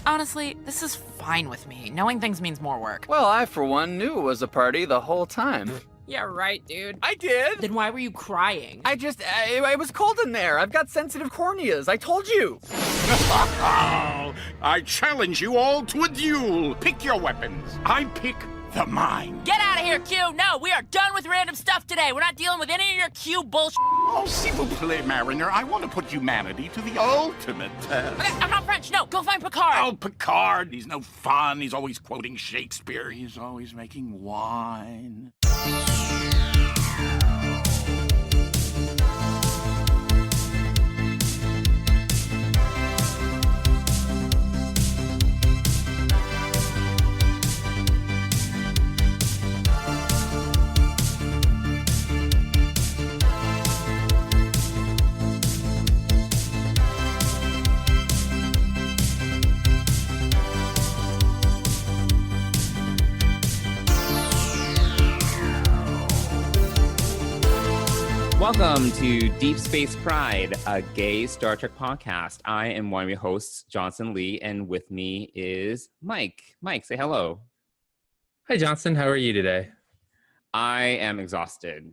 Honestly, this is fine with me. Knowing things means more work. Well, I, for one, knew it was a party the whole time. Yeah, right, dude. I did! Then why were you crying? It was cold in there. I've got sensitive corneas. I told you. I challenge you all to a duel. Pick your weapons. I pick the mine. Get out of here, Q! No, we are done with random stuff today. We're not dealing with any of your Q bullshit. Oh, s'il vous plaît, Mariner. I want to put humanity to the ultimate test. Okay, I'm not French. No, go find Picard. Oh, Picard. He's no fun. He's always quoting Shakespeare. He's always making wine. Welcome to Deep Space Pride, a gay Star Trek podcast. I am one of your hosts, Johnson Lee, and with me is Mike. Mike, say hello. Hi, Johnson. How are you today? I am exhausted.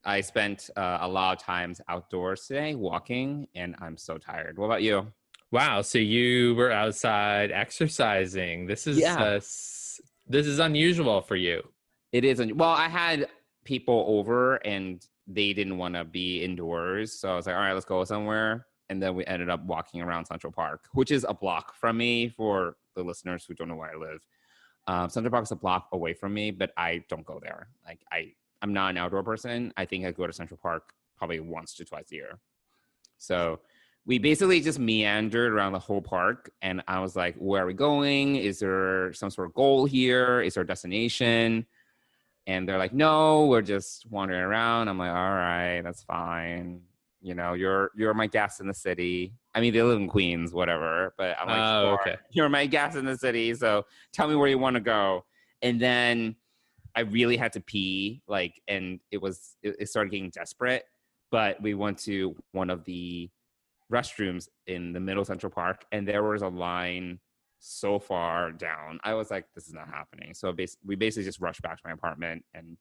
I spent a lot of times outdoors today walking, and I'm so tired. What about you? Wow, so you were outside exercising. This is unusual for you. It is. Well, I had people over, and they didn't want to be indoors. So I was like, all right, let's go somewhere. And then we ended up walking around Central Park, which is a block from me for the listeners who don't know where I live. Central Park is a block away from me, but I don't go there. Like I'm not an outdoor person. I think I go to Central Park probably once to twice a year. So we basically just meandered around the whole park. And I was like, where are we going? Is there some sort of goal here? Is there a destination? And they're like, no, we're just wandering around. I'm like, all right, that's fine. You know, you're my guest in the city. I mean, they live in Queens, whatever. But I'm like, sure, okay. You're my guest in the city, so tell me where you want to go. And then I really had to pee, and it started getting desperate. But we went to one of the restrooms in the middle of Central Park, and there was a line so far down. I was like, this is not happening. So we basically just rushed back to my apartment, and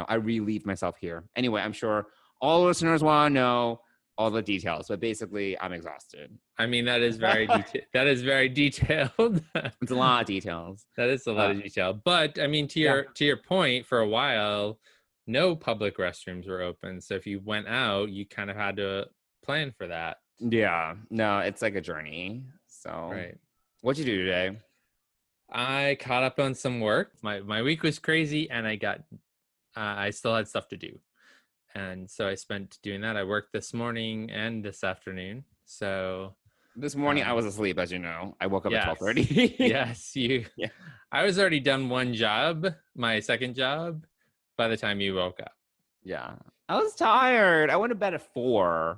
I relieved myself here. Anyway, I'm sure all listeners want to know all the details, but basically I'm exhausted. I mean, that is very that is very detailed. It's a lot of details. That is a lot of detail. But I mean, to your point, for a while no public restrooms were open. So if you went out, you kind of had to plan for that. Yeah. No, it's like a journey. So Right. What'd you do today? I caught up on some work. My week was crazy, and I still had stuff to do. And so I spent doing that. I worked this morning and this afternoon. So This morning I was asleep, as you know. I woke up yes. at 12:30. Yes, Yeah. I was already done one job, my second job, by the time you woke up. Yeah. I was tired. I went to bed at 4.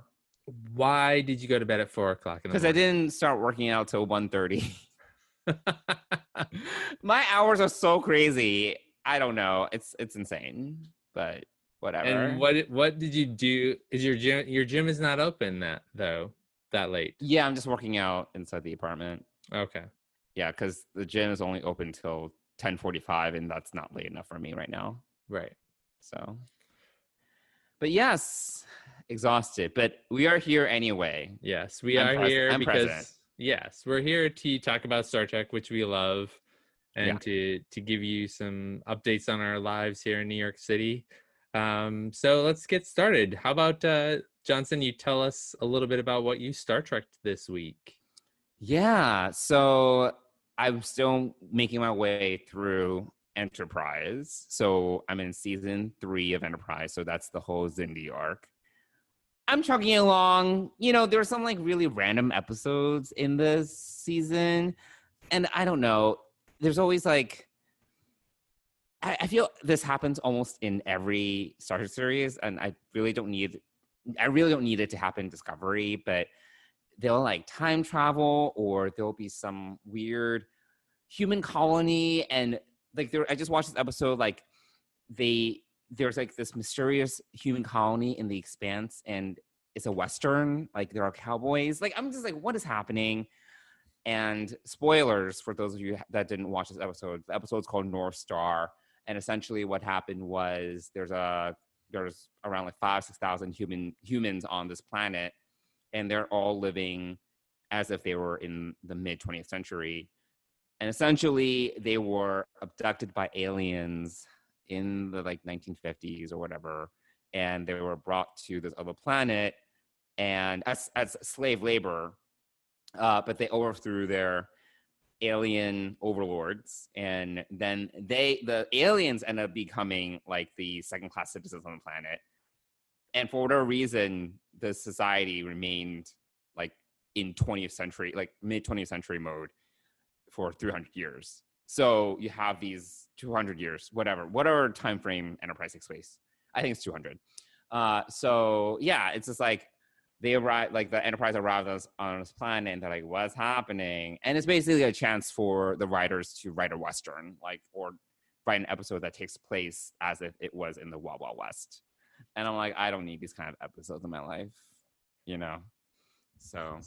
Why did you go to bed at 4:00 in the morning? Because I didn't start working out till 1:30. My hours are so crazy. I don't know. It's insane, but whatever. And what did you do? Is your gym is not open that late? Yeah, I'm just working out inside the apartment. Okay. Yeah, because the gym is only open till 10:45, and that's not late enough for me right now. Right. So, but yes, exhausted. But we are here anyway. Yes, we I'm are here I'm because present. yes, we're here to talk about Star Trek, which we love, and to give you some updates on our lives here in New York City. So let's get started. How about Johnson? You tell us a little bit about what you Star Trekked this week. Yeah, so I'm still making my way through Enterprise. So I'm in season 3 of Enterprise. So that's the whole Xindi arc. I'm chugging along. There's some really random episodes in this season. And I don't know. There's always I feel this happens almost in every Star Trek series. And I really don't need it to happen in Discovery, but they'll time travel, or there'll be some weird human colony, and I just watched this episode. There's this mysterious human colony in the Expanse, and it's a Western. There are cowboys. I'm just what is happening? And spoilers for those of you that didn't watch this episode, the episode's called North Star. And essentially what happened was there's around like 5,000-6,000 humans on this planet, and they're all living as if they were in the mid 20th century. And essentially they were abducted by aliens in the like 1950s or whatever, and they were brought to this other planet and as slave labor, but they overthrew their alien overlords, and then the aliens end up becoming like the second-class citizens on the planet. And for whatever reason, the society remained like in 20th century, like mid 20th century mode for 300 years. So you have these 200 years, whatever time frame Enterprise takes place. I think it's 200. So yeah, it's just like they arrive, like the Enterprise arrived on this planet, and they're like, what's happening? And it's basically a chance for the writers to write a Western, like, or write an episode that takes place as if it was in the Wild Wild West. And I'm like, I don't need these kind of episodes in my life, you know? So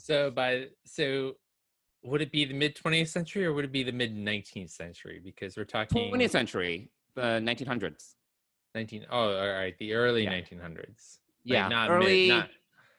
would it be the mid 20th century or would it be the mid 19th century? Because we're talking 20th century, the 1900s. All right, the early Yeah. 1900s. Yeah, not early. mid, not,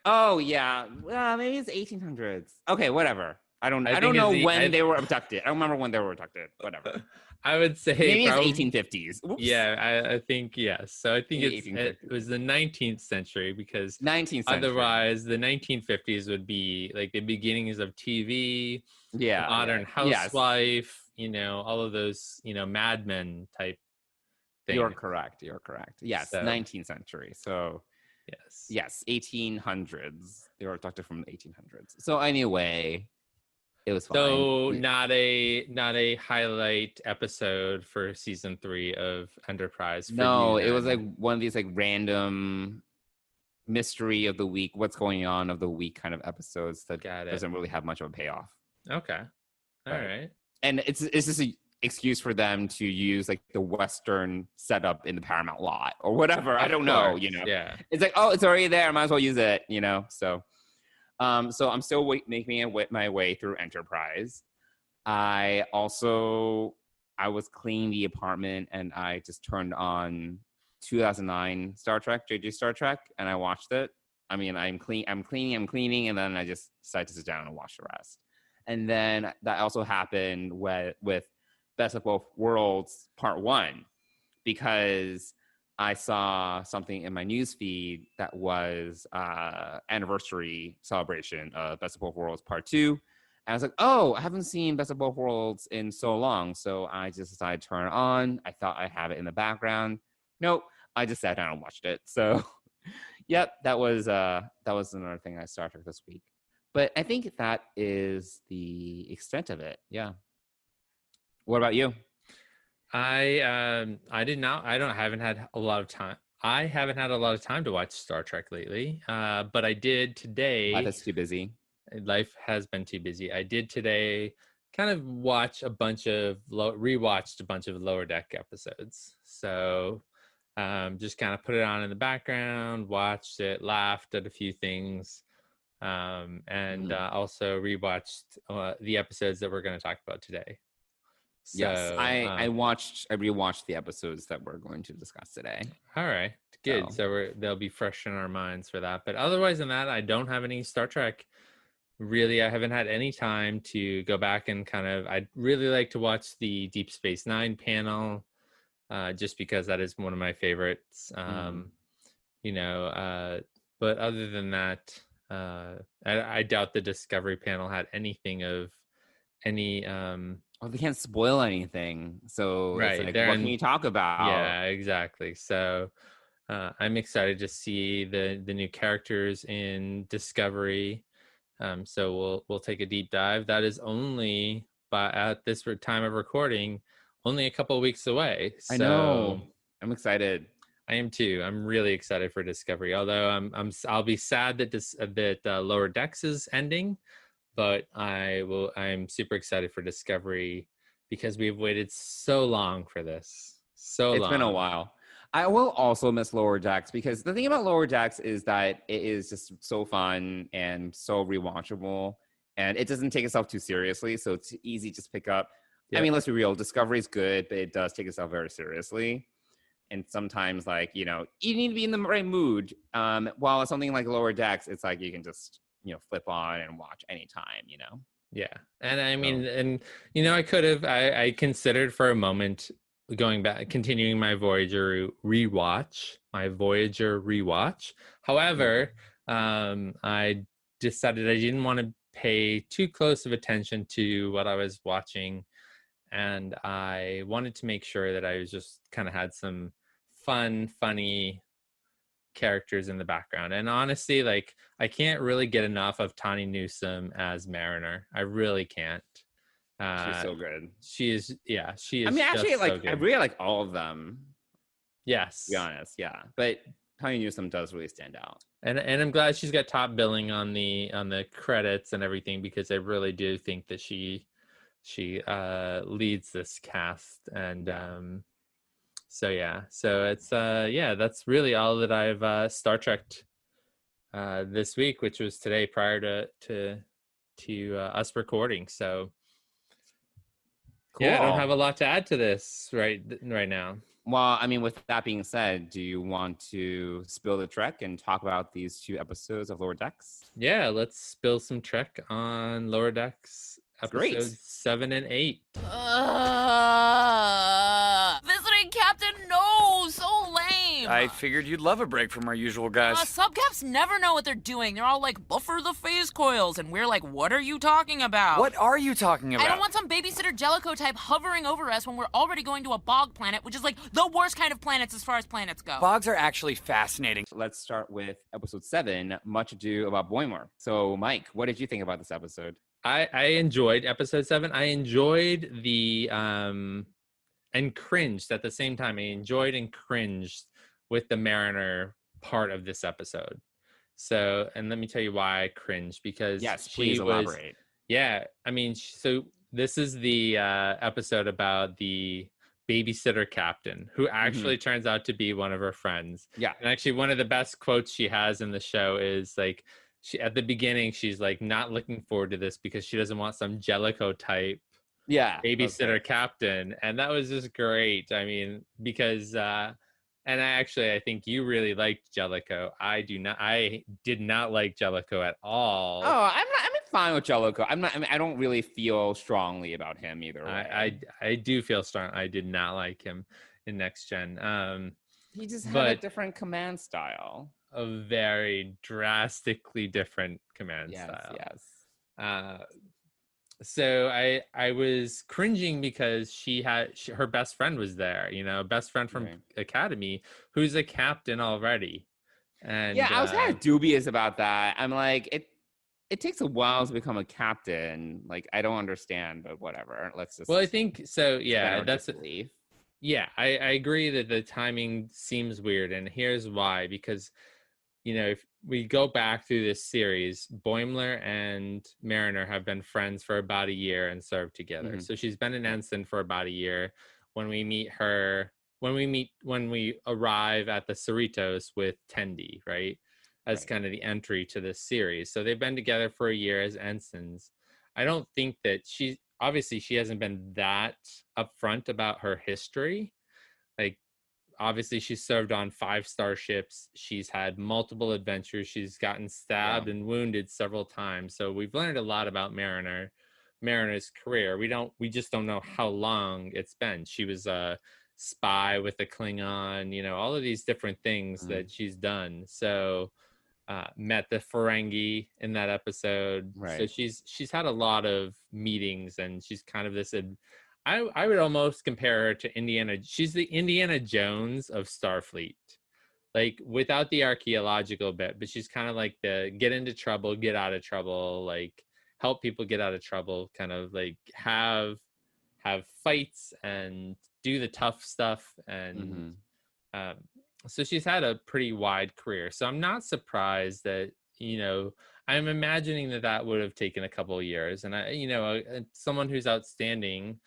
Oh yeah, well, maybe it's 1800s. Okay, whatever. I don't think know it's when they were abducted. I don't remember when they were abducted. Whatever. I would say Maybe probably, it's 1850s. Oops. Yeah, I think yes. So I think Maybe it 1850s. was the 19th century, because 19th century. otherwise the 1950s would be like the beginnings of TV, yeah, Modern yeah. Yes, Housewife, all of those, Mad Men type things. you're correct. Yes, So- 19th century. So Yes. yes, 1800s. They were abducted from the 1800s. So anyway, it was fine. So not a highlight episode for season 3 of Enterprise. For No, you it was like then. one of these like random mystery of the week, what's going on of the week kind of episodes that Got it. doesn't really have much of a payoff. Okay. All Right. right. And it's just an excuse for them to use like the Western setup in the Paramount lot or whatever. I don't know, Of course, Yeah. It's like, oh, it's already there. I might as well use it, So, so I'm still making my way through Enterprise. I was cleaning the apartment and I just turned on 2009 Star Trek, JJ Star Trek, and I watched it. I mean, I'm cleaning, and then I just decided to sit down and watch the rest. And then that also happened with Best of Both Worlds Part 1, because I saw something in my news feed that was anniversary celebration of Best of Both Worlds Part 2. And I was like, oh, I haven't seen Best of Both Worlds in so long. So I just decided to turn it on. I thought I have it in the background. Nope. I just sat down and watched it. So yep, that was another thing I Star Trek this week. But I think that is the extent of it. Yeah. What about you? I haven't had a lot of time. I haven't had a lot of time to watch Star Trek lately. But I did today. Life is too busy. Life has been too busy. I did today kind of rewatched a bunch of Lower Deck episodes. So just kind of put it on in the background, watched it, laughed at a few things, and also rewatched the episodes that we're going to talk about today. So, Yes, I rewatched the episodes that we're going to discuss today. All right, good. So they'll be fresh in our minds for that. But otherwise than that, I don't have any Star Trek. Really, I haven't had any time to go back and I'd really like to watch the Deep Space Nine panel, just because that is one of my favorites. But other than that, I doubt the Discovery panel had anything of any. Well, they can't spoil anything, so Right, it's like, they're what in- can you talk about? Yeah, exactly. So I'm excited to see the new characters in Discovery. So we'll take a deep dive. That is only at this time of recording, only a couple of weeks away. So I know. I'm excited. I am too. I'm really excited for Discovery. Although I'll be sad that Lower Decks is ending, but I'm super excited for Discovery because we've waited so long for this. It's Been a while. I will also miss Lower Decks, because the thing about Lower Decks is that it is just so fun and so rewatchable. and it doesn't take itself too seriously, so it's easy to just pick up. I Yeah. mean, let's be real, Discovery is good, but it does take itself very seriously. And sometimes, like, you need to be in the right mood. While something like Lower Decks, it's like you can just, flip on and watch anytime, Yeah. And I mean, and I considered for a moment going back, continuing my Voyager rewatch. However, I decided I didn't want to pay too close of attention to what I was watching, and I wanted to make sure that I was just kind of had some funny characters in the background. And honestly, like, I can't really get enough of Tawny Newsome as Mariner. I really can't. She's so good. She is. I mean, actually, just like, so good. I really like all of them, Yes. to be honest. Yeah. But Tawny Newsome does really stand out. And I'm glad she's got top billing on the credits and everything, because I really do think that she leads this cast. And so it's that's really all that I've Star Trek'd this week, which was today prior to us recording. So yeah, I don't have a lot to add to this right now. Well, I mean, with that being said, do you want to spill the Trek and talk about these 2 episodes of Lower Decks? Yeah, let's spill some Trek on Lower Decks Great. episodes 7 and 8. Visiting captain, no, so lame. I figured you'd love a break from our usual guys. Subcaps never know what they're doing. They're all like, buffer the phase coils, and we're like, what are you talking about? What are you talking about? I don't want some babysitter Jellicoe type hovering over us when we're already going to a bog planet, which is like the worst kind of planets as far as planets go. Bogs are actually fascinating. Let's start with episode 7, Much Ado About Boimler. So, Mike, what did you think about this episode? I enjoyed episode 7. I enjoyed the and cringed at the same time. I enjoyed and cringed with the Mariner part of this episode. So, and let me tell you why I cringed, because Yes, please elaborate. Yeah, I mean, so this is the episode about the babysitter captain, who actually turns out to be one of her friends. Yeah. And actually, one of the best quotes she has in the show is like, at the beginning, she's like not looking forward to this because she doesn't want some Jellicoe type babysitter captain. And that was just great. I mean, because and I think you really liked Jellicoe. I did not like Jellicoe at all. Oh, I'm fine with Jellicoe. I don't really feel strongly about him either way. I do feel strong. I did not like him in Next Gen. He just had a different command style. A very drastically different command style. Yes. So I was cringing because her best friend was there, best friend from Academy, who's a captain already. And yeah, I was kind of dubious about that. I'm like, it takes a while to become a captain. Like, I don't understand, but whatever. Let's just. Well, I think so. Yeah, that's disbelief. Yeah, I agree that the timing seems weird, and here's why. Because, if we go back through this series, Boimler and Mariner have been friends for about a year and served together. So she's been an ensign for about a year. When we arrive at the Cerritos with Tendi, right? As kind of the entry to this series. So they've been together for a year as ensigns. I don't think that she hasn't been that upfront about her history. Like, obviously she's served on 5 starships. She's had multiple adventures. She's gotten stabbed and wounded several times. So we've learned a lot about Mariner's career. We just don't know how long it's been. She was a spy with a Klingon, all of these different things that she's done. So met the Ferengi in that episode. Right. So she's had a lot of meetings, and she's kind of this I would almost compare her to Indiana. She's the Indiana Jones of Starfleet, like without the archaeological bit, but she's kind of like the get into trouble, get out of trouble, like help people get out of trouble, kind of like have fights and do the tough stuff. And so she's had a pretty wide career. So I'm not surprised that, I'm imagining that would have taken a couple of years. And someone who's outstanding,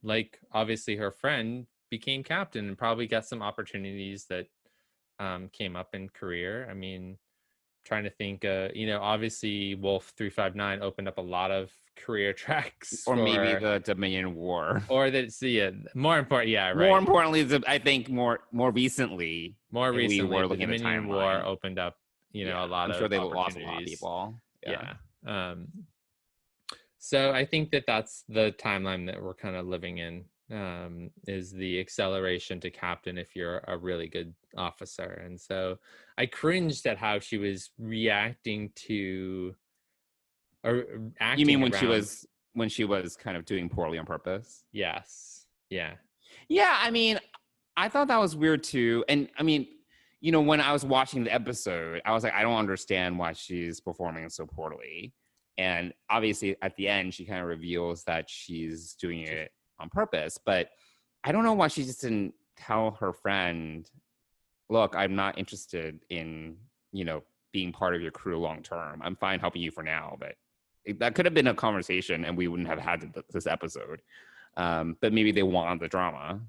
like obviously her friend, became captain and probably got some opportunities that came up in career. I mean, trying to think. Obviously, Wolf 359 opened up a lot of career tracks, Or maybe the Dominion War. or that. Yeah, more important. Yeah, right. More importantly, I think more recently, More we recently, were the looking at the Dominion War timeline. opened up, a lot I'm of sure they lost a lot of opportunities. people. Yeah. So I think that's the timeline that we're kind of living in, is the acceleration to captain if you're a really good officer. And so I cringed at how she was reacting to, or acting. You mean when around. she was kind of doing poorly on purpose? Yes. Yeah. Yeah, I mean, I thought that was weird too. And I mean, when I was watching the episode, I was like, I don't understand why she's performing so poorly. And obviously at the end, she kind of reveals that she's doing it on purpose. But I don't know why she just didn't tell her friend, look, I'm not interested in, being part of your crew long term. I'm fine helping you for now. But that could have been a conversation and we wouldn't have had this episode. But maybe they want the drama.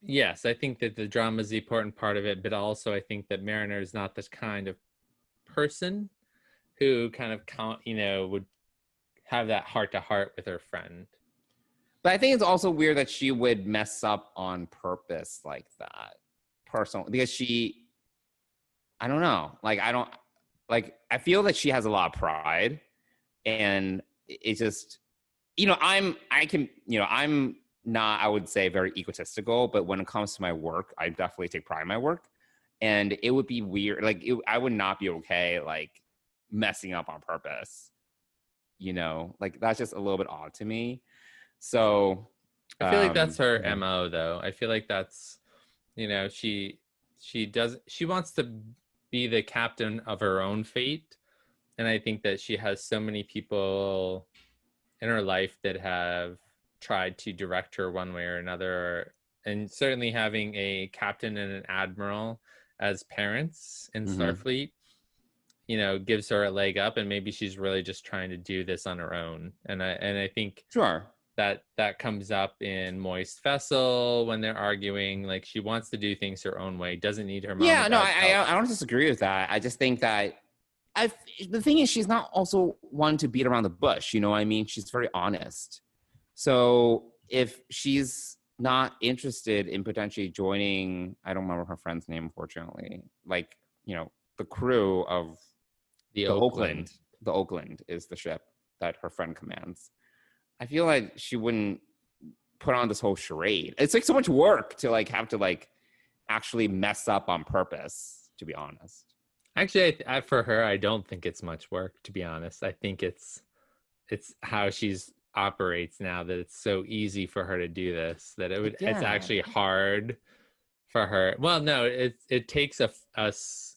Yes, I think that the drama is the important part of it. But also I think that Mariner is not this kind of person who kind of would have that heart-to-heart with her friend. But I think it's also weird that she would mess up on purpose like that, personally, because I don't know. I feel that she has a lot of pride, and it just, I'm not, I would say, very egotistical, but when it comes to my work, I definitely take pride in my work, and it would be weird. I would not be okay, messing up on purpose, that's just a little bit odd to me. So I feel like that's her MO though. I feel like that's, she wants to be the captain of her own fate. And I think that she has so many people in her life that have tried to direct her one way or another. And certainly having a captain and an admiral as parents in Starfleet, gives her a leg up, and maybe she's really just trying to do this on her own. And I think sure that comes up in Moist Vessel when they're arguing. She wants to do things her own way, doesn't need her mom. Yeah, no, I don't disagree with that. I just think that the thing is, she's not also one to beat around the bush. You know what I mean? She's very honest. So if she's not interested in potentially joining, I don't remember her friend's name, unfortunately, the crew of the Oakland. The Oakland is the ship that her friend commands. I feel like she wouldn't put on this whole charade. It's so much work to have to actually mess up on purpose, to be honest. Actually, for her, I don't think it's much work, to be honest. I think it's how she's operates now, that it's so easy for her to do this, that it's actually hard for her. Well, no, it takes us.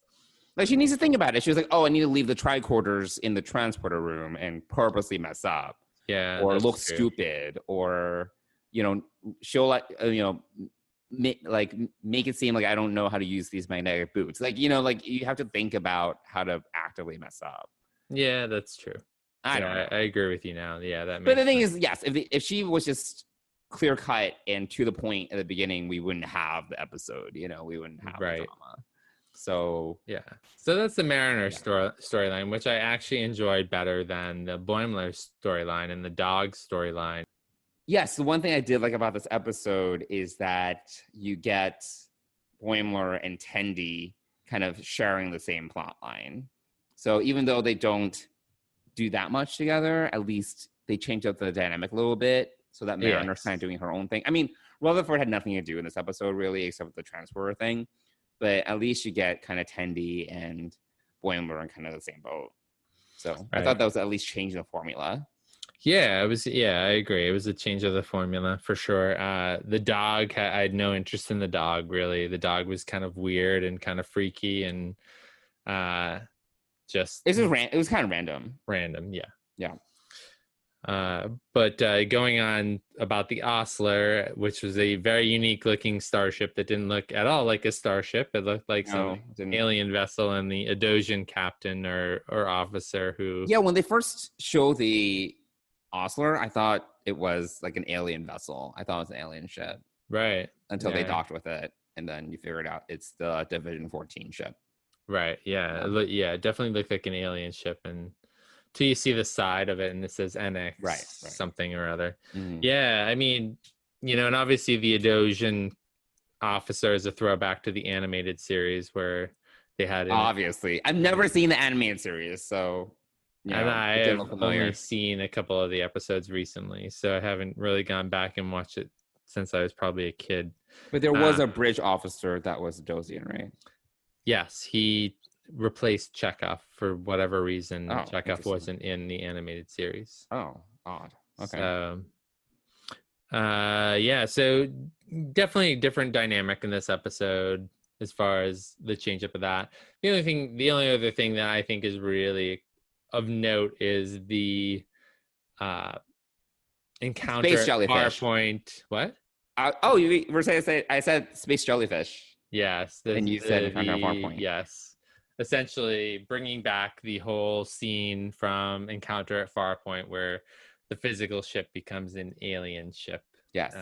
She needs to think about it. She was like, oh, I need to leave the tricorders in the transporter room and purposely mess up. Yeah. Or look stupid, or, she'll make it seem like I don't know how to use these magnetic boots. You have to think about how to actively mess up. Yeah, that's true. I don't know. I agree with you now. Yeah, that makes But the thing sense. is, yes, if she was just clear cut and to the point at the beginning, we wouldn't have the episode, we wouldn't have the drama. So yeah, so that's the Mariner storyline, which I actually enjoyed better than the Boimler storyline and the dog storyline. Yes, the one thing I did like about this episode is that you get Boimler and Tendi kind of sharing the same plot line. So even though they don't do that much together, at least they change up the dynamic a little bit, so that Mariner's kind of doing her own thing. I mean, Rutherford had nothing to do in this episode really, except the transporter thing. But at least you get kind of Tendi and Boimler in kind of the same boat. So I thought that was at least changing the formula. Yeah, it was. Yeah, I agree. It was a change of the formula for sure. The dog, I had no interest in the dog really. The dog was kind of weird and kind of freaky, and just it was kind of random. Random, yeah. Yeah. But going on about the Osler, which was a very unique looking starship that didn't look at all like a starship. It looked like some alien vessel, and the Adosian captain or officer who... Yeah, when they first show the Osler, I thought it was like an alien vessel. I thought it was an alien ship. Right. Until they docked with it, and then you figure it out. It's the Division 14 ship. Right. Yeah. Yeah. It definitely looked like an alien ship, and till you see the side of it, and it says NX Right. something or other. Mhm. Yeah. I mean, and obviously the Adosian officer is a throwback to the animated series where they had. Obviously, I've never seen the animated series, so And I it didn't have look familiar. only seen a couple of the episodes recently, so I haven't really gone back and watched it since I was probably a kid. But there was a bridge officer that was Dosian, right? Yes, he replaced Chekhov for whatever reason. Oh, Chekhov interesting. wasn't in the animated series. Oh, odd. Okay. So, yeah, so definitely a different dynamic in this episode as far as the change up of that. The only other thing that I think is really of note is the encounter Space at jellyfish. Farpoint. What? You were saying I said space jellyfish. Yes. And you said encounter at Farpoint. Yes. Essentially bringing back the whole scene from Encounter at Farpoint where the physical ship becomes an alien ship. Yes.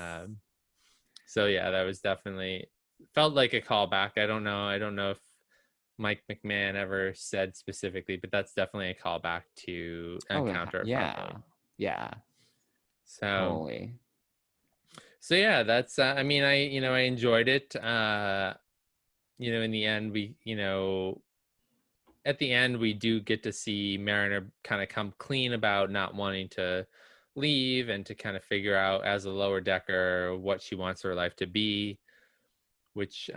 So yeah, that was definitely felt like a callback. I don't know if Mike McMahon ever said specifically, but that's definitely a callback to Encounter at Farpoint. Yeah. So Totally. So yeah, that's I mean, I enjoyed it. In the end at the end we do get to see Mariner kind of come clean about not wanting to leave and to kind of figure out as a lower decker what she wants her life to be, which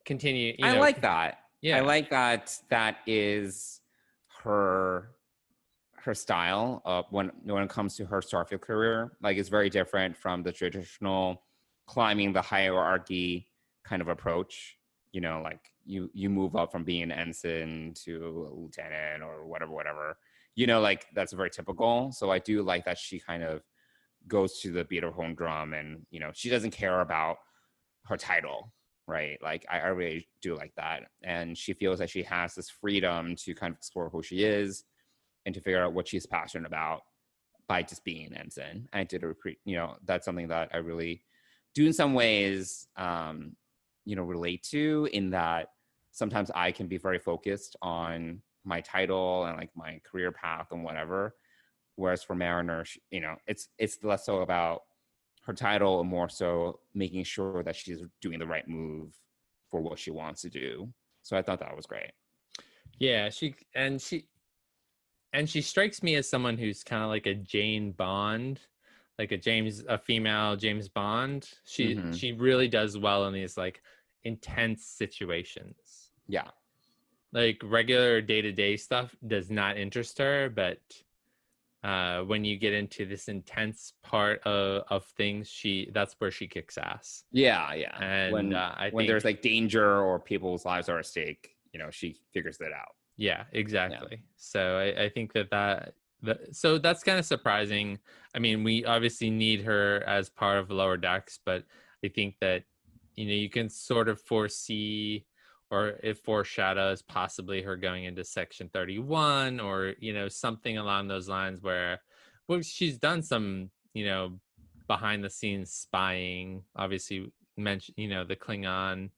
continue I like that. Yeah. I like that is her style of when it comes to her Starfield career. Like, it's very different from the traditional climbing the hierarchy kind of approach. Like you move up from being an ensign to a lieutenant or whatever. Like that's very typical. So I do like that she kind of goes to the beat of her own drum, and she doesn't care about her title, right? Like I really do like that, and she feels that she has this freedom to kind of explore who she is and to figure out what she's passionate about by just being an ensign. I did that's something that I really do in some ways, relate to, in that sometimes I can be very focused on my title and like my career path and whatever. Whereas for Mariner, it's less so about her title and more so making sure that she's doing the right move for what she wants to do. So I thought that was great. Yeah, she strikes me as someone who's kind of like a Jane Bond, like a female James Bond. She really does well in these like intense situations. Yeah. Like regular day-to-day stuff does not interest her, but when you get into this intense part of things, that's where she kicks ass. Yeah. And when I when think there's like danger or people's lives are at stake, she figures that out. Yeah, exactly. Yeah. So I think so that's kind of surprising. I mean, we obviously need her as part of Lower Decks, but I think that, you can sort of foresee, or it foreshadows possibly her going into Section 31 or, something along those lines where, well, she's done some, behind the scenes spying, obviously mentioned, the Klingon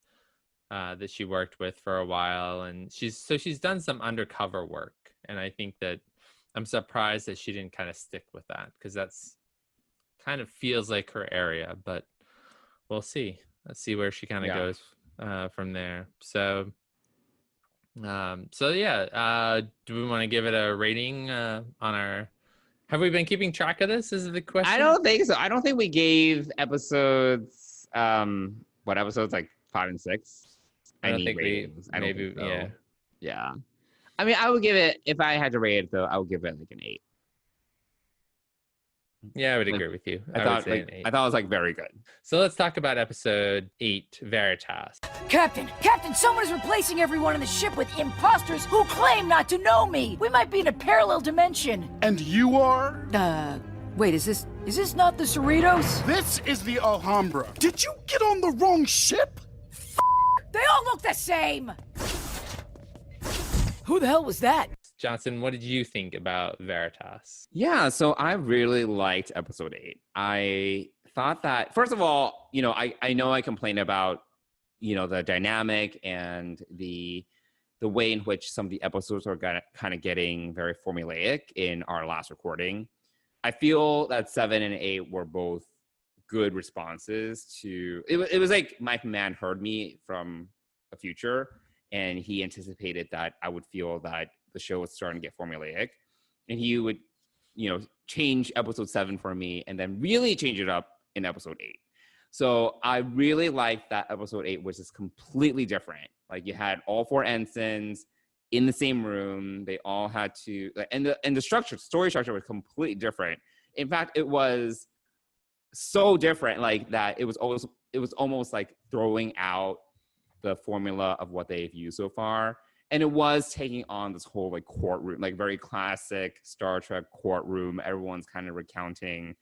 that she worked with for a while, and she's done some undercover work, and I think that I'm surprised that she didn't kind of stick with that, because that's kind of feels like her area, but we'll see. Let's see where she kind of goes from there. So yeah, do we want to give it a rating on our? Have we been keeping track of this? Is the question? I don't think so. I don't think we gave episodes. What episodes, like 5 and 6? I don't think maybe. So. Yeah. I mean, I would give it, if I had to rate it though, I would give it like an 8. Yeah, I would agree with you. I thought it was like very good. So let's talk about episode 8, Veritas. Captain, someone is replacing everyone on the ship with imposters who claim not to know me. We might be in a parallel dimension. And you are? Wait, is this not the Cerritos? This is the Alhambra. Did you get on the wrong ship? They all look the same. Who the hell was that? Johnson, what did you think about Veritas? Yeah, so I really liked episode 8. I thought that, first of all, I know I complained about the dynamic and the way in which some of the episodes are kind of getting very formulaic in our last recording. I feel that 7 and 8 were both good responses to it. Was like Mike Mann heard me from the future, and he anticipated that I would feel that the show was starting to get formulaic, and he would, change episode 7 for me, and then really change it up in episode 8. So I really liked that episode 8 was just completely different. Like you had all 4 ensigns in the same room. They all had to, and the story structure was completely different. In fact, it was so different, like that it was almost like throwing out the formula of what they've used so far. And it was taking on this whole like courtroom, like very classic Star Trek courtroom. Everyone's kind of recounting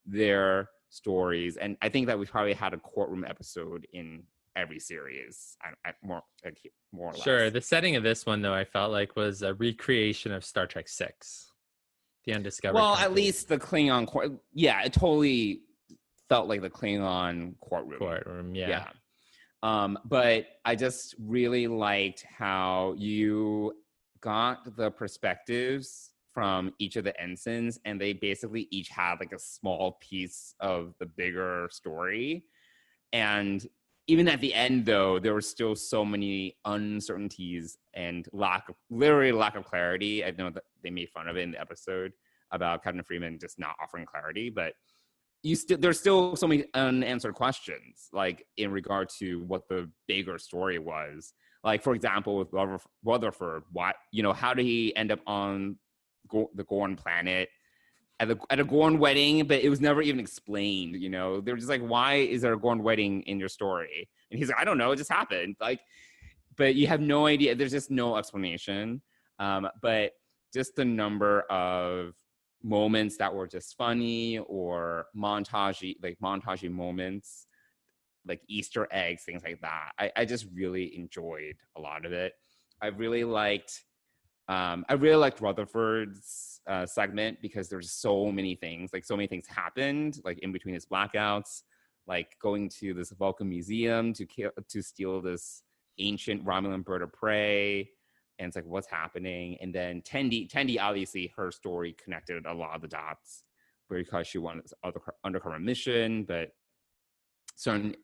their stories. And I think that we probably had a courtroom episode in every series, more or less. Sure. The setting of this one, though, I felt like was a recreation of Star Trek VI, The Undiscovered Well, Country. at least the Klingon court. Yeah, it totally felt like the Klingon courtroom. Yeah. But I just really liked how you got the perspectives from each of the ensigns, and they basically each had like a small piece of the bigger story. And even at the end, though, there were still so many uncertainties and lack of clarity. I know that they made fun of it in the episode about Captain Freeman just not offering clarity, but there's still so many unanswered questions, like in regard to what the bigger story was. Like, for example, with Rutherford, how did he end up on the Gorn planet at a Gorn wedding? But it was never even explained. They were just like, why is there a Gorn wedding in your story? And he's like, I don't know, it just happened. Like, but you have no idea. There's just no explanation. But just the number of moments that were just funny or montagey moments, like Easter eggs, things like that. I just really enjoyed a lot of it. I really liked Rutherford's segment because there's so many things happened, like in between his blackouts, like going to this Vulcan museum to steal this ancient Romulan bird of prey. And it's like, what's happening? And then Tendi, obviously, her story connected a lot of the dots because she wanted this undercover mission, but certain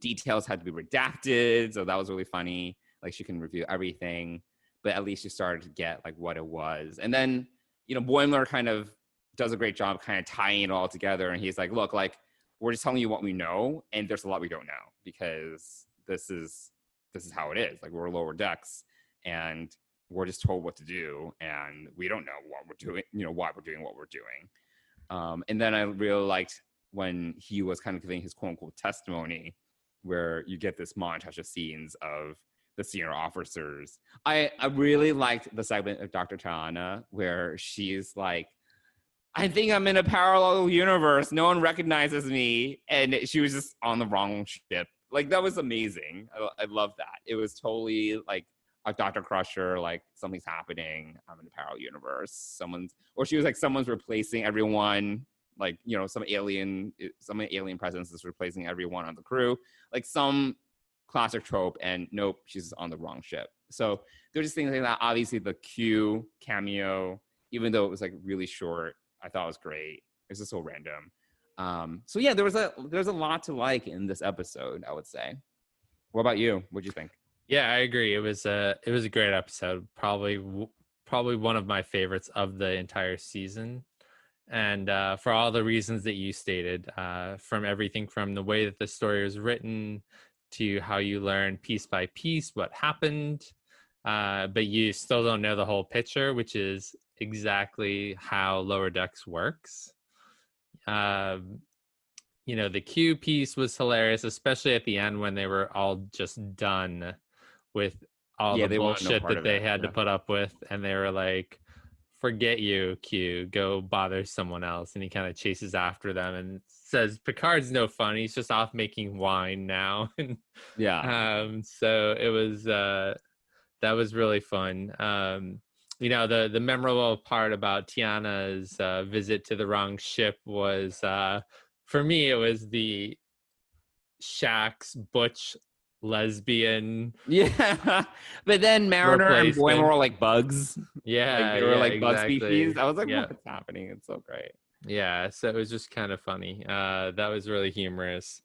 details had to be redacted. So that was really funny. Like, she can review everything, but at least you started to get like what it was. And then, Boimler kind of does a great job kind of tying it all together. And he's like, look, like, we're just telling you what we know. And there's a lot we don't know because this is how it is. Like, we're lower decks. And we're just told what to do, and we don't know what we're doing, why we're doing what we're doing. And then I really liked when he was kind of giving his quote-unquote testimony, where you get this montage of scenes of the senior officers. I really liked the segment of Dr. T'Ana, where she's like, I think I'm in a parallel universe. No one recognizes me. And she was just on the wrong ship. Like, that was amazing. I love that. It was totally like a Dr. Crusher, like something's happening. I'm in a parallel universe. She was like, someone's replacing everyone. Like, some alien presence is replacing everyone on the crew. Like some classic trope, and nope, she's on the wrong ship. So there's just things like that. Obviously, the Q cameo, even though it was like really short, I thought it was great. It's just so random. So yeah, there's a lot to like in this episode, I would say. What about you? What'd you think? Yeah, I agree. It was a great episode. Probably one of my favorites of the entire season. And for all the reasons that you stated, from everything from the way that the story was written to how you learn piece by piece what happened, but you still don't know the whole picture, which is exactly how Lower Decks works. The Q piece was hilarious, especially at the end when they were all just done with all the bullshit that they had to put up with. And they were like, forget you, Q, go bother someone else. And he kind of chases after them and says, Picard's no fun. He's just off making wine now. Yeah. So it was, that was really fun. The memorable part about Tiana's visit to the wrong ship was, for me, it was the Shax's Butch lesbian. Yeah, but then Mariner and Replacement. Boimler were like bugs. Yeah, Like they were yeah, like bug exactly. species. I was like, Yeah. what's happening? It's so great. Yeah, so it was just kind of funny. That was really humorous.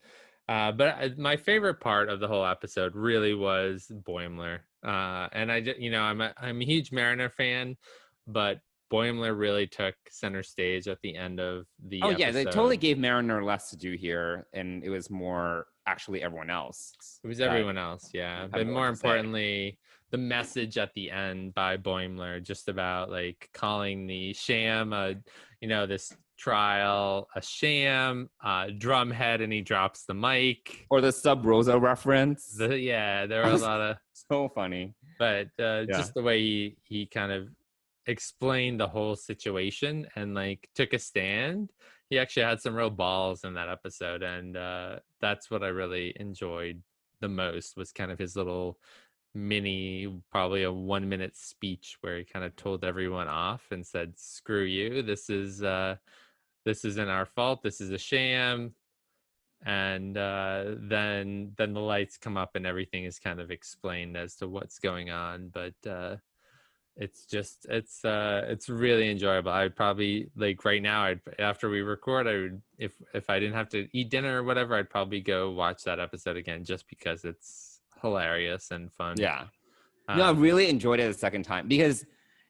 But my favorite part of the whole episode really was Boimler. And I'm a huge Mariner fan, but Boimler really took center stage at the end of the Oh yeah, they episode. totally gave Mariner less to do here, and it was more actually everyone else. It was that everyone else, yeah. had But more more to say. importantly, the message at the end by Boimler, just about like calling the sham this trial a sham, drumhead, and he drops the mic. Or the Sub Rosa reference. There were a lot of, So funny. but just the way he kind of explained the whole situation and like took a stand. He actually had some real balls in that episode, and that's what I really enjoyed the most, was kind of his little mini, probably a 1-minute speech where he kind of told everyone off and said, screw you, this isn't our fault, this is a sham. And then the lights come up and everything is kind of explained as to what's going on. But it's really enjoyable. I'd probably, like, right now, after we record, I would, if I didn't have to eat dinner or whatever, I'd probably go watch that episode again, just because it's hilarious and fun. Yeah. No, I really enjoyed it the second time because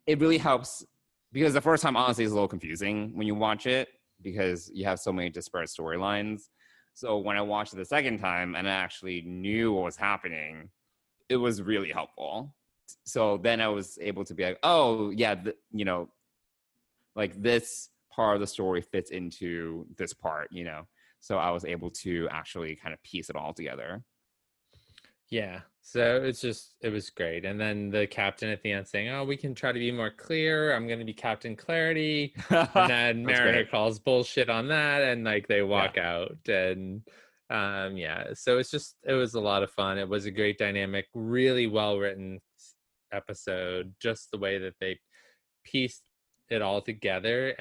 it really helps. Because the first time, honestly, is a little confusing when you watch it because you have so many disparate storylines. So when I watched it the second time and I actually knew what was happening, it was really helpful. So then I was able to be like, oh, yeah, like this part of the story fits into this part, So I was able to actually kind of piece it all together. Yeah. So it was great. And then the captain at the end saying, oh, we can try to be more clear. I'm going to be Captain Clarity. And then That's Mariner great. calls bullshit on that. And like they walk out. And so it was a lot of fun. It was a great dynamic, really well written episode, just the way that they pieced it all together.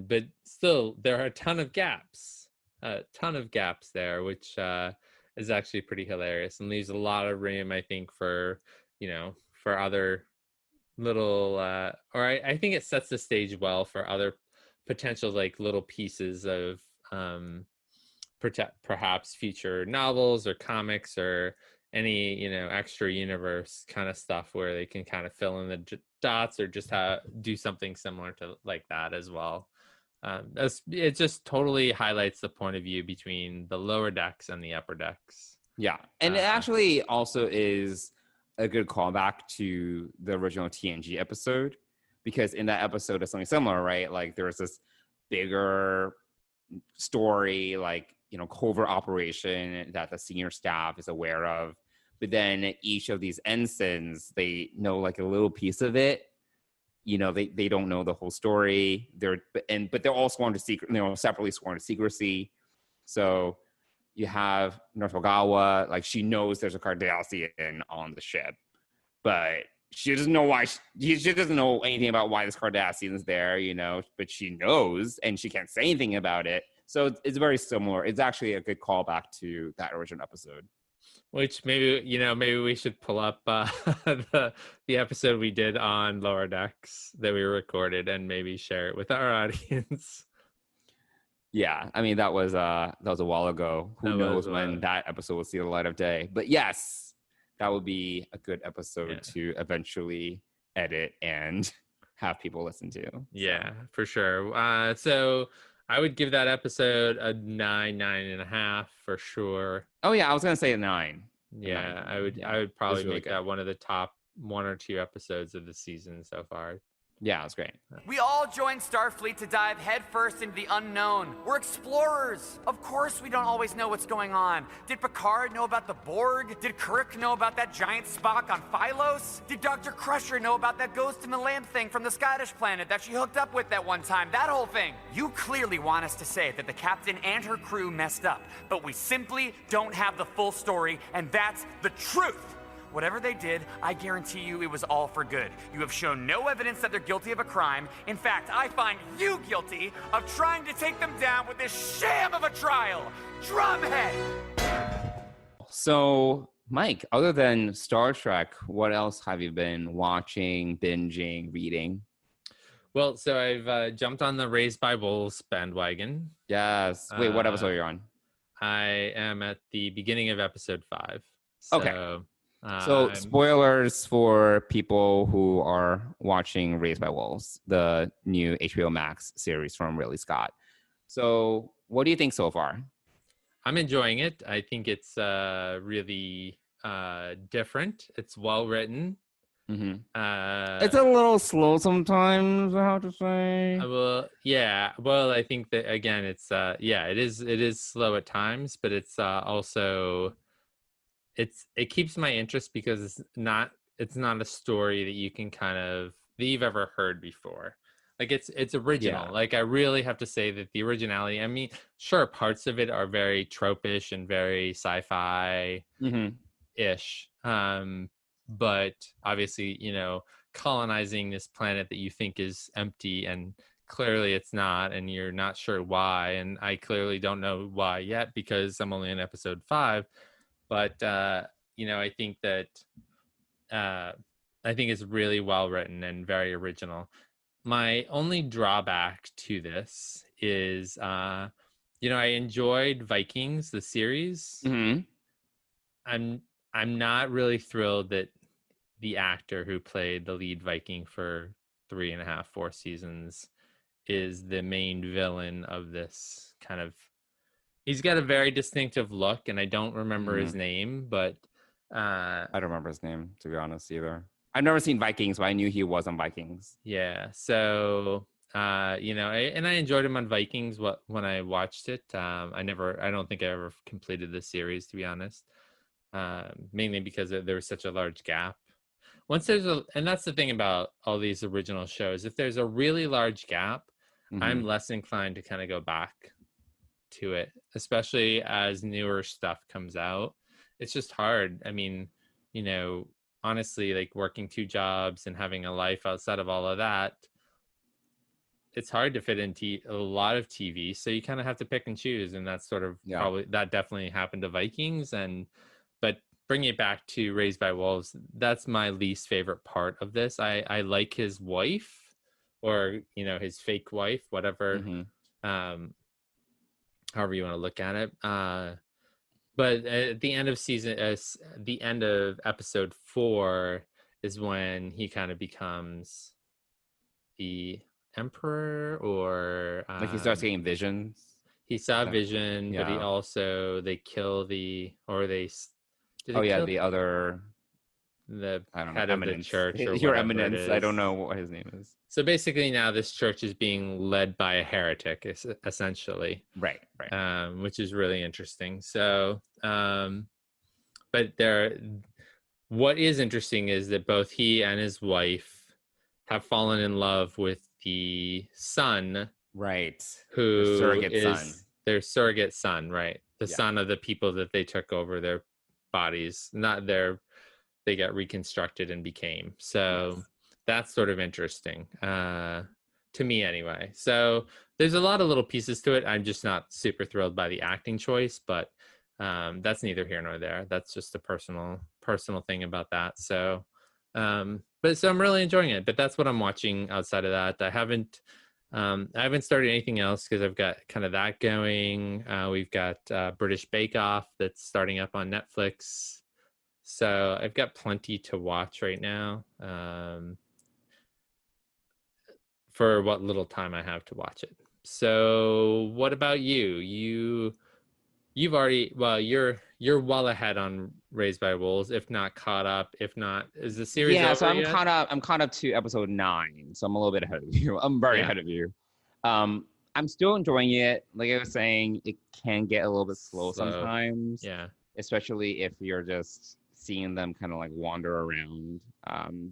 But still, there are a ton of gaps there, which is actually pretty hilarious and leaves a lot of room, I think, for other little I think it sets the stage well for other potential like little pieces of perhaps future novels or comics or any extra universe kind of stuff where they can kind of fill in the dots or just do something similar to like that as well. It just totally highlights the point of view between the lower decks and the upper decks. Yeah. And it actually also is a good callback to the original TNG episode, because in that episode it's something similar, right? Like there's this bigger story, like, covert operation that the senior staff is aware of. But then each of these ensigns, they know like a little piece of it. They don't know the whole story. But they're all sworn to separately sworn to secrecy. So you have Nurse Ogawa, like she knows there's a Cardassian on the ship, but she doesn't know why. She doesn't know anything about why this Cardassian is there, but she knows and she can't say anything about it. So it's very similar. It's actually a good callback to that original episode. Which maybe we should pull up the episode we did on Lower Decks that we recorded and maybe share it with our audience. Yeah, I mean that was a while ago. Who knows when that episode will see the light of day? But yes, that would be a good episode to eventually edit and have people listen to. Yeah, for sure. So I would give that episode a 9.5 for sure. Oh yeah, I was gonna say a 9. Yeah, 9. I would probably really make that one of the top 1 or 2 episodes of the season so far. Yeah, it was great. We all joined Starfleet to dive headfirst into the unknown. We're explorers. Of course we don't always know what's going on. Did Picard know about the Borg? Did Kirk know about that giant Spock on Phylos? Did Dr. Crusher know about that ghost in the lamp thing from the Scottish planet that she hooked up with that one time? That whole thing. You clearly want us to say that the captain and her crew messed up, but we simply don't have the full story, and that's the truth. Whatever they did, I guarantee you it was all for good. You have shown no evidence that they're guilty of a crime. In fact, I find you guilty of trying to take them down with this sham of a trial. Drumhead! So Mike, other than Star Trek, what else have you been watching, binging, reading? Well, so I've jumped on the Raised by Wolves bandwagon. Yes. Wait, what episode are you on? I am at the beginning of episode 5. So, Okay. So spoilers for people who are watching Raised by Wolves, the new HBO Max series from Ridley Scott. So what do you think so far? I'm enjoying it. I think it's really different. It's well written. Mm-hmm. It's a little slow sometimes, I have to say. Well, I think that again, it's it is slow at times, but it's also it keeps my interest because it's not a story that you can that you've ever heard before. Like it's original. Yeah. Like I really have to say that the originality. I mean, sure, parts of it are very tropish and very sci-fi ish. But obviously, colonizing this planet that you think is empty and clearly it's not, and you're not sure why. And I clearly don't know why yet because I'm only in episode 5. But, I think that I think it's really well written and very original. My only drawback to this is, I enjoyed Vikings, the series. Mm-hmm. I'm not really thrilled that the actor who played the lead Viking for 3.5, 4 seasons is the main villain of this kind of. He's got a very distinctive look, and I don't remember his name, but I don't remember his name, to be honest, either. I've never seen Vikings, but I knew he was on Vikings. Yeah, so I enjoyed him on Vikings when I watched it. I don't think I ever completed the series, to be honest. Mainly because there was such a large gap. And that's the thing about all these original shows. If there's a really large gap, I'm less inclined to kind of go back to it, especially as newer stuff comes out. It's just hard. I mean, honestly, like working 2 jobs and having a life outside of all of that, it's hard to fit into a lot of TV. So you kind of have to pick and choose. And that's sort of probably, that definitely happened to Vikings. But bringing it back to Raised by Wolves, that's my least favorite part of this. I like his wife, or his fake wife, whatever, however you want to look at it. But at the end of episode 4 is when he kind of becomes the emperor, or like he starts getting visions. He saw vision, but he also they kill the head of the church, or Your Eminence. I don't know what his name is. So basically, now this church is being led by a heretic, essentially. Right. Which is really interesting. So, but what is interesting is that both he and his wife have fallen in love with the son, right? Who surrogate is son. Their surrogate son, right? The son of the people that they took over their bodies, they got reconstructed and became. So that's sort of interesting to me anyway. So there's a lot of little pieces to it. I'm just not super thrilled by the acting choice, but that's neither here nor there. That's just a personal thing about that. So I'm really enjoying it, but that's what I'm watching outside of that. I haven't started anything else because I've got kind of that going. We've got British Bake Off that's starting up on Netflix. So I've got plenty to watch right now for what little time I have to watch it. So what about you? You've already, you're well ahead on Raised by Wolves, if not caught up. If not, is the series over so I'm yet? caught up. I'm caught up to episode 9, so I'm a little bit ahead of you. I'm very ahead of you. I'm still enjoying it. Like I was saying, it can get a little bit slow sometimes. Yeah. Especially if you're just seeing them kind of like wander around.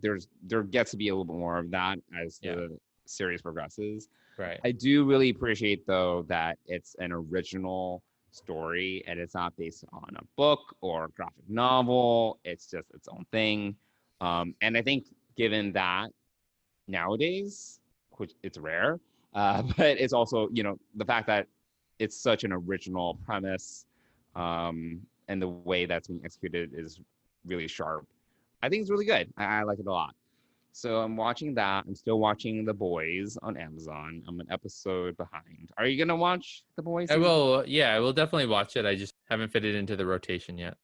There gets to be a little bit more of that as the series progresses. Right. I do really appreciate though that it's an original story and it's not based on a book or a graphic novel. It's just its own thing. And I think given that nowadays, which it's rare, but it's also, the fact that it's such an original premise, and the way that's being executed is really sharp. I think it's really good. I like it a lot. So I'm watching that. I'm still watching The Boys on Amazon. I'm an episode behind. Are you gonna watch The Boys? I will. Yeah, I will definitely watch it. I just haven't fit it into the rotation yet.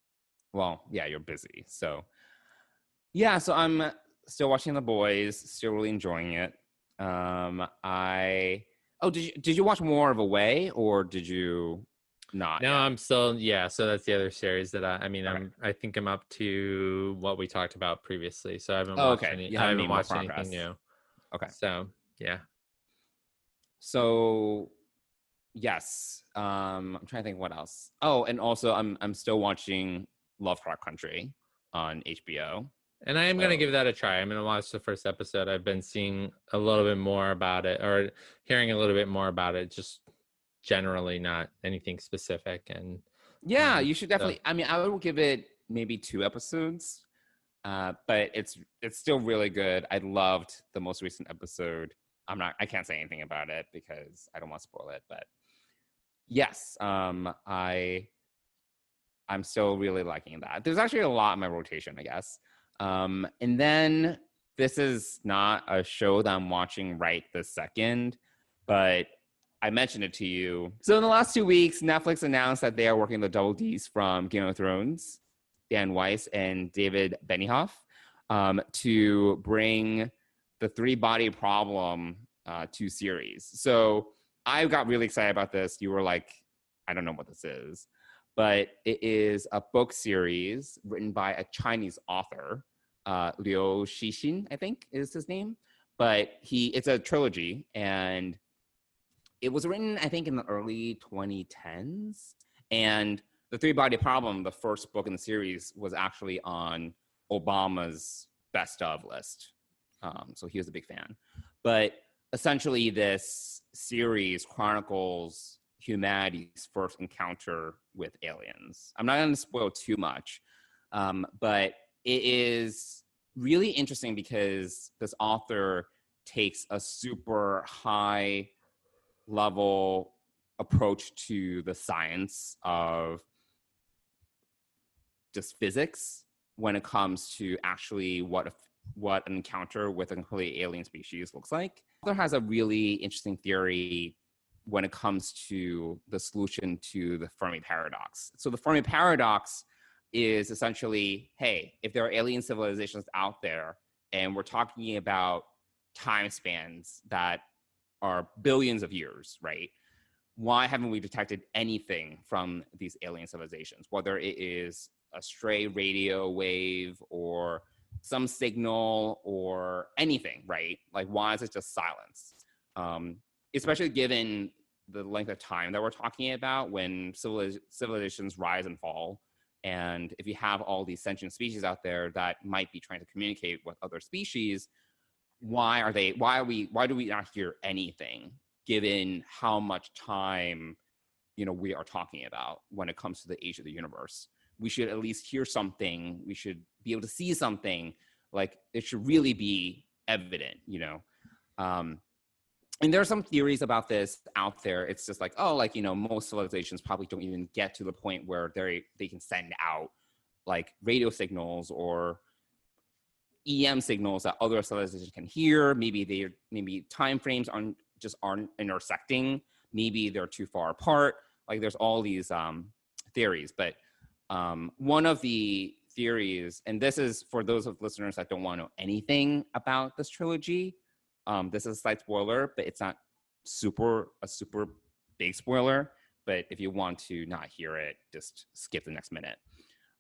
Well, yeah, you're busy. So yeah, so I'm still watching The Boys, still really enjoying it. Did you watch more of Away, or did you not? No, yet? I'm still. Yeah, so that's the other series that I mean, Okay. I think I'm up to what we talked about previously. So I haven't Oh, watched okay. any. You I haven't haven't made more watched anything progress. new. Okay. So yeah. So yes, I'm trying to think what else. Oh, and also I'm still watching Lovecraft Country on HBO. And I am going to So- give that a try. I'm going to watch the first episode. I've been seeing a little bit more about it, or hearing a little bit more about it, just generally, not anything specific. And Yeah, you should so- definitely. I mean, I would give it maybe 2 episodes, but it's still really good. I loved the most recent episode. I can't say anything about it because I don't want to spoil it. But yes, I'm still really liking that. There's actually a lot in my rotation, I guess. And then this is not a show that I'm watching right this second, but I mentioned it to you. So in the last 2 weeks, Netflix announced that they are working the double Ds from Game of Thrones, Dan Weiss and David Benioff, to bring the 3-Body Problem to series. So I got really excited about this. You were like, I don't know what this is. But it is a book series written by a Chinese author, Liu Cixin, I think is his name. But it's a trilogy, and it was written, I think, in the early 2010s. And the 3-Body Problem, the first book in the series, was actually on Obama's best of list. So he was a big fan. But essentially, this series chronicles humanity's first encounter with aliens. I'm not going to spoil too much, but it is really interesting because this author takes a super high level approach to the science of just physics when it comes to actually what an encounter with a completely alien species looks like. The author has a really interesting theory when it comes to the solution to the Fermi paradox. So the Fermi paradox is essentially, hey, if there are alien civilizations out there and we're talking about time spans that are billions of years, right? Why haven't we detected anything from these alien civilizations, whether it is a stray radio wave or some signal or anything, right? Like, why is it just silence? Especially given the length of time that we're talking about when civilizations rise and fall. And if you have all these sentient species out there that might be trying to communicate with other species, why do we not hear anything given how much time, we are talking about when it comes to the age of the universe? We should at least hear something. We should be able to see something. Like, it should really be evident, and there are some theories about this out there. It's just like, most civilizations probably don't even get to the point where they can send out like radio signals or EM signals that other civilizations can hear. Maybe time frames aren't intersecting. Maybe they're too far apart. Like, there's all these theories, but one of the theories, and this is for those of listeners that don't want to know anything about this trilogy. This is a slight spoiler, but it's not a super big spoiler. But if you want to not hear it, just skip the next minute.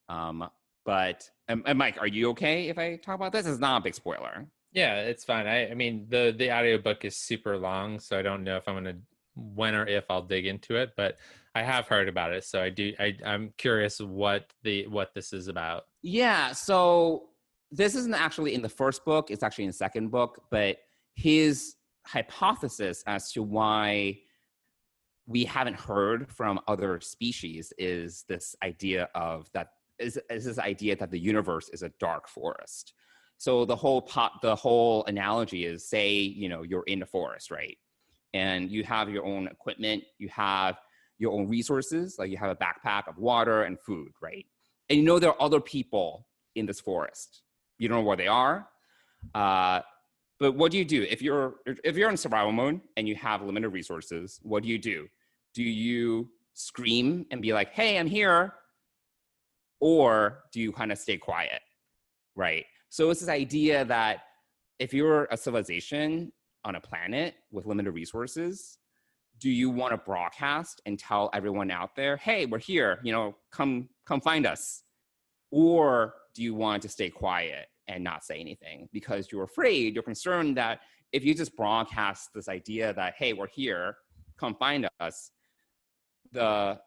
But Mike, are you okay if I talk about this? It's not a big spoiler. Yeah, it's fine. I mean, the audiobook is super long, so I don't know if I'm going to, when or if I'll dig into it, but I have heard about it. So I'm curious what this is about. Yeah. So this isn't actually in the first book. It's actually in the second book, but his hypothesis as to why we haven't heard from other species is this idea that the universe is a dark forest. So the whole analogy is, say, you're in a forest, right? And you have your own equipment, you have your own resources, like you have a backpack of water and food, right? And you know there are other people in this forest. You don't know where they are. But what do you do if you're in survival mode and you have limited resources? What do? Do you scream and be like, "Hey, I'm here," or do you kind of stay quiet, right? So it's this idea that if you're a civilization on a planet with limited resources, do you want to broadcast and tell everyone out there, "Hey, we're here, come find us," or do you want to stay quiet and not say anything because you're afraid, you're concerned that if you just broadcast this idea that, "Hey, we're here, come find us," the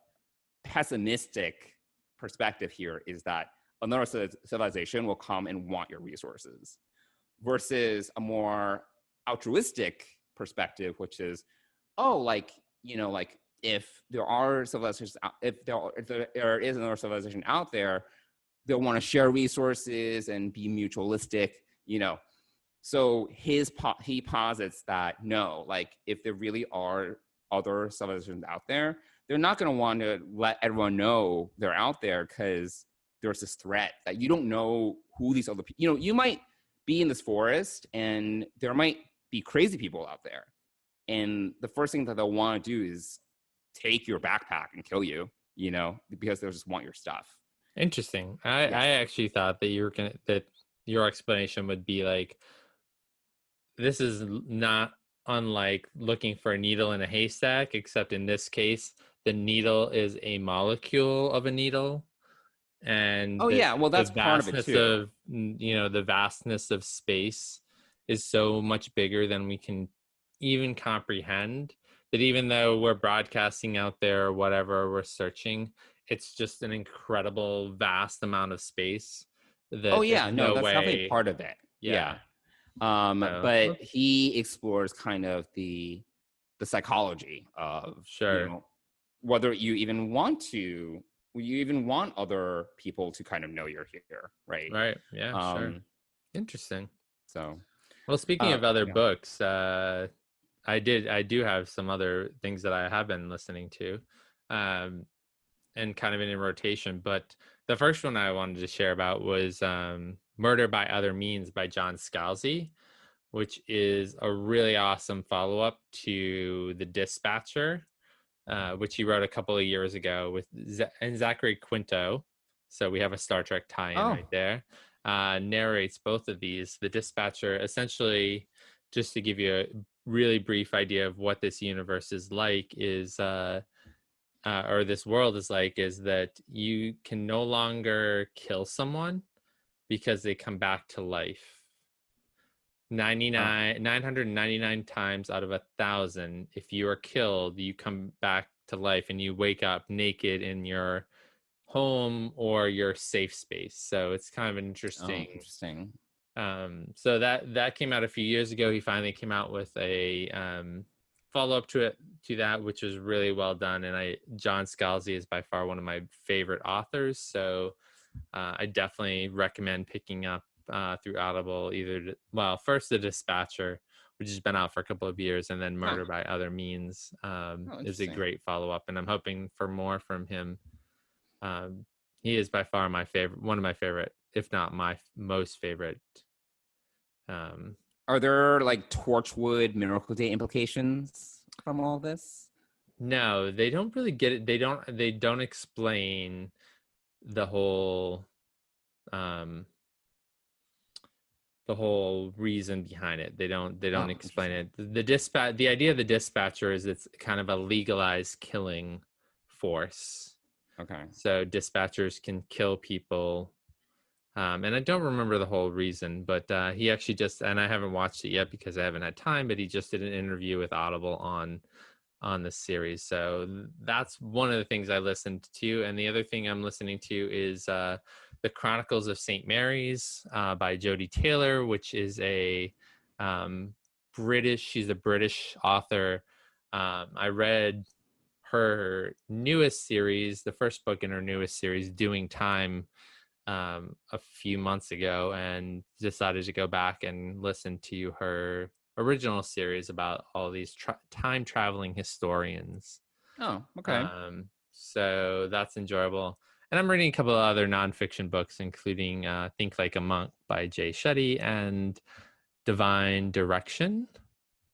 pessimistic perspective here is that another civilization will come and want your resources, versus a more altruistic perspective, which is, if there are civilizations, if there is another civilization out there, they'll want to share resources and be mutualistic, So he posits that no, if there really are other civilizations out there, they're not going to want to let everyone know they're out there because there's this threat that you don't know who these other people, you might be in this forest and there might be crazy people out there. And the first thing that they'll want to do is take your backpack and kill you, because they'll just want your stuff. Interesting. I actually thought that that your explanation would be like, this is not unlike looking for a needle in a haystack, except in this case, the needle is a molecule of a needle. And that's part of it too. The vastness of space is so much bigger than we can even comprehend, that even though we're broadcasting out there or whatever we're searching, it's just an incredible vast amount of space that that's definitely part of it. But he explores kind of the psychology of whether you even want other people to kind of know you're here, right? Sure. Interesting. So, well, speaking of other books, I do have some other things that I have been listening to, and kind of in rotation. But the first one I wanted to share about was Murder by Other Means by John Scalzi, which is a really awesome follow-up to The Dispatcher, which he wrote a couple of years ago with Zachary Quinto. So we have a Star Trek tie-in right there. Narrates both of these. The Dispatcher, essentially, just to give you a really brief idea of what this universe is like, is or this world is like, is that you can no longer kill someone because they come back to life. 999 times out of 1,000, if you are killed, you come back to life and you wake up naked in your home or your safe space. So it's kind of an interesting. So that came out a few years ago. He finally came out with a follow-up to that, which was really well done. And John Scalzi is by far one of my favorite authors. So I definitely recommend picking up through Audible first The Dispatcher, which has been out for a couple of years, and then Murder by Other Means is a great follow-up, and I'm hoping for more from him. He is by far one of my favorite, if not my most favorite. Are there Torchwood Miracle Day implications from all this? No, they don't really get it. They don't explain the whole reason behind it. They don't explain it. The idea of the Dispatcher is it's kind of a legalized killing force. Okay. So dispatchers can kill people. And I don't remember the whole reason, but he actually and I haven't watched it yet because I haven't had time, but he just did an interview with Audible on this series. So that's one of the things I listened to. And the other thing I'm listening to is The Chronicles of St. Mary's by Jodie Taylor, which is she's a British author. I read her newest series, the first book in her newest series, Doing Time, a few months ago, and decided to go back and listen to her original series about all these time traveling historians. Oh, okay. So that's enjoyable. And I'm reading a couple of other nonfiction books, including Think Like a Monk by Jay Shetty and Divine Direction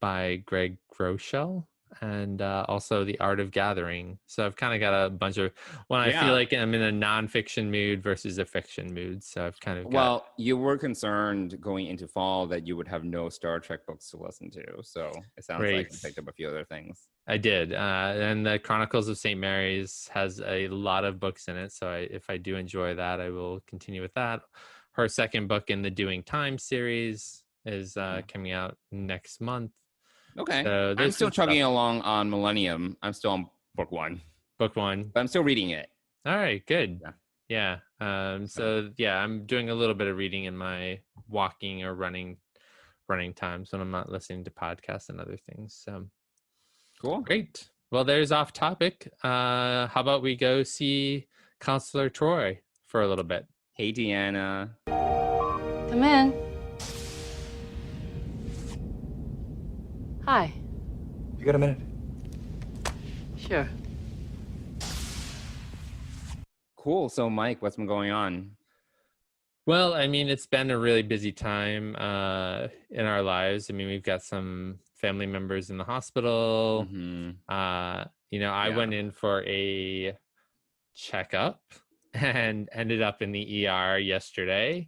by Greg Groeschel, and also The Art of Gathering. So I've kind of got a bunch of, when I feel like I'm in a nonfiction mood versus a fiction mood. So I've kind of got... Well, you were concerned going into fall that you would have no Star Trek books to listen to. So it sounds like you picked up a few other things. I did. And the Chronicles of St. Mary's has a lot of books in it. So if I do enjoy that, I will continue with that. Her second book in the Doing Time series is coming out next month. Okay. So I'm still chugging along on Millennium. I'm still on book one. But I'm still reading it. All right, good. Yeah. So yeah, I'm doing a little bit of reading in my walking or running times when I'm not listening to podcasts and other things. So cool. Great. Well, there's off topic. How about we go see Counselor Troy for a little bit? Hey, Deanna. Come in. Hi. You got a minute? Sure. Cool. So, Mike, what's been going on? Well, I mean, it's been a really busy time in our lives. I mean, we've got some family members in the hospital. I went in for a checkup and ended up in the ER yesterday.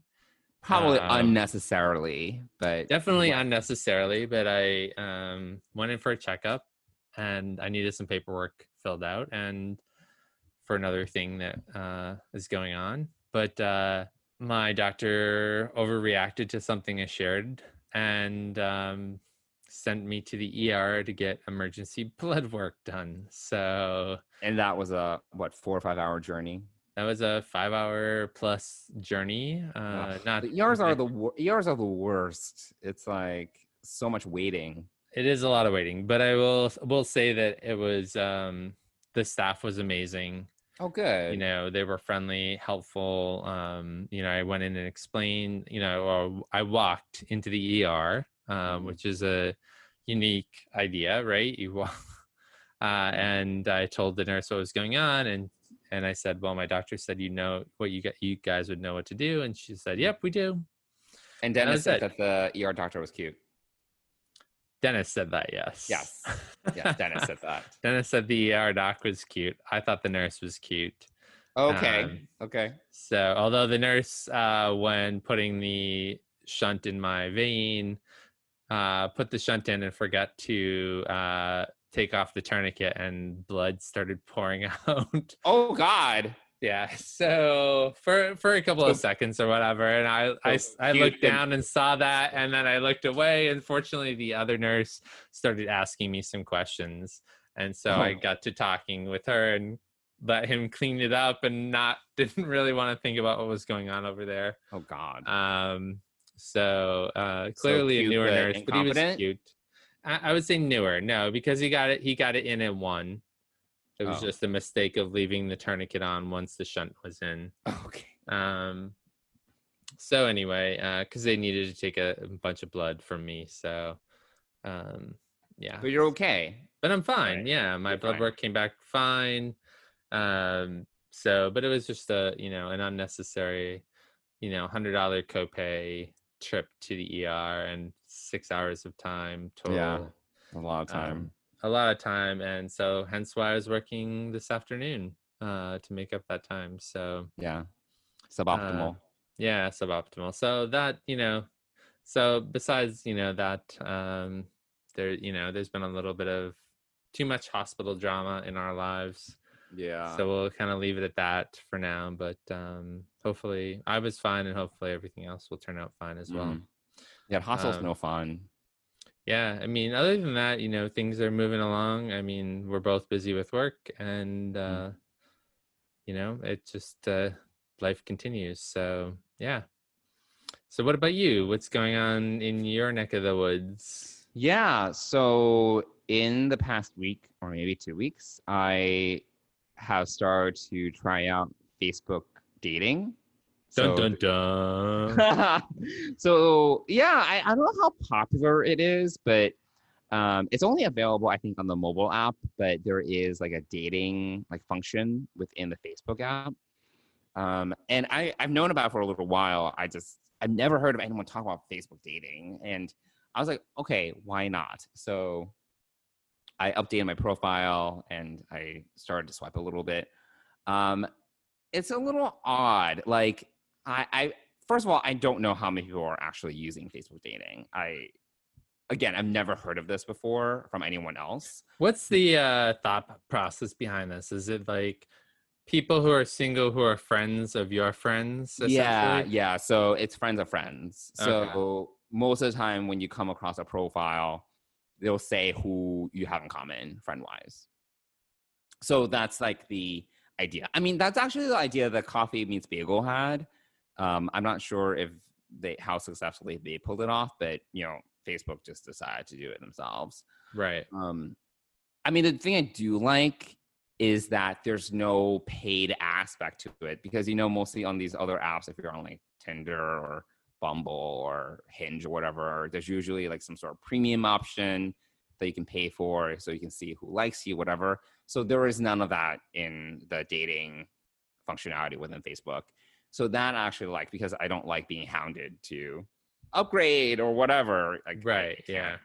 Probably unnecessarily, but definitely unnecessarily. But I went in for a checkup, and I needed some paperwork filled out, and for another thing that is going on. But my doctor overreacted to something I shared, and sent me to the ER to get emergency blood work done. So, and that was a 4 or 5 hour journey. That was a 5 hour plus journey. The ERs are the worst. It's like so much waiting. It is a lot of waiting, but I will say that it was the staff was amazing. Oh, good. They were friendly, helpful. I went in and explained. Or I walked into the ER, which is a unique idea, right? You walk, and I told the nurse what was going on, and I said, well, my doctor said, you guys would know what to do. And she said, yep, we do. And Dennis said that the ER doctor was cute. Dennis said that, yes. Yes, Dennis said that. Dennis said the ER doc was cute. I thought the nurse was cute. Okay. So although the nurse, when putting the shunt in my vein, put the shunt in and forgot to take off the tourniquet, and blood started pouring out. Oh God. Yeah. So for a couple of seconds or whatever, and I looked down and saw that, and then I looked away. Unfortunately, the other nurse started asking me some questions, and so I got to talking with her and let him clean it up, and didn't really want to think about what was going on over there. Oh God. So clearly a newer nurse, but he was cute. I would say newer, no, because he got it in at 1. It was just a mistake of leaving the tourniquet on once the shunt was in. Okay. So anyway, because they needed to take a bunch of blood from me, so yeah. But you're okay. But I'm fine. Right. Yeah, my You're blood fine. work came back fine. But it was just an unnecessary, $100 copay trip to the ER and 6 hours of time total. Yeah, a lot of time. And so hence why I was working this afternoon to make up that time. So yeah, suboptimal. Suboptimal. So that, so besides, that there's been a little bit of too much hospital drama in our lives. Yeah. So we'll kind of leave it at that for now, but hopefully I was fine, and hopefully everything else will turn out fine as well. Yeah, hospital's no fun. Yeah, I mean, other than that, things are moving along. I mean, we're both busy with work, and it just life continues. So yeah. So what about you? What's going on in your neck of the woods? Yeah, so in the past week or maybe 2 weeks, I have started to try out Facebook dating. Dun, dun, dun. So yeah, I don't know how popular it is, but It's only available, I think, on the mobile app, but there is like a dating like function within the Facebook app. And I've known about it for a little while. I've never heard of anyone talk about Facebook dating. And I was like, okay, why not? So I updated my profile and I started to swipe a little bit. It's a little odd. Like I first of all, I don't know how many people are actually using Facebook dating. I've never heard of this before from anyone else. What's the thought process behind this? Is it like people who are single who are friends of your friends? Yeah. So it's friends of friends. So Okay. most of the time when you come across a profile, they'll say who you have in common friend-wise. So that's like the idea. I mean, that's actually the idea that Coffee Meets Bagel had. I'm not sure if how successfully they pulled it off, but Facebook just decided to do it themselves. Right. I mean, the thing I do like is that there's no paid aspect to it because, mostly on these other apps, if you're on like Tinder or Bumble or Hinge or whatever, there's usually like some sort of premium option that you can pay for so you can see who likes you, whatever. So there is none of that in the dating functionality within Facebook. So that I actually like because I don't like being hounded to upgrade or whatever. Right. Yeah.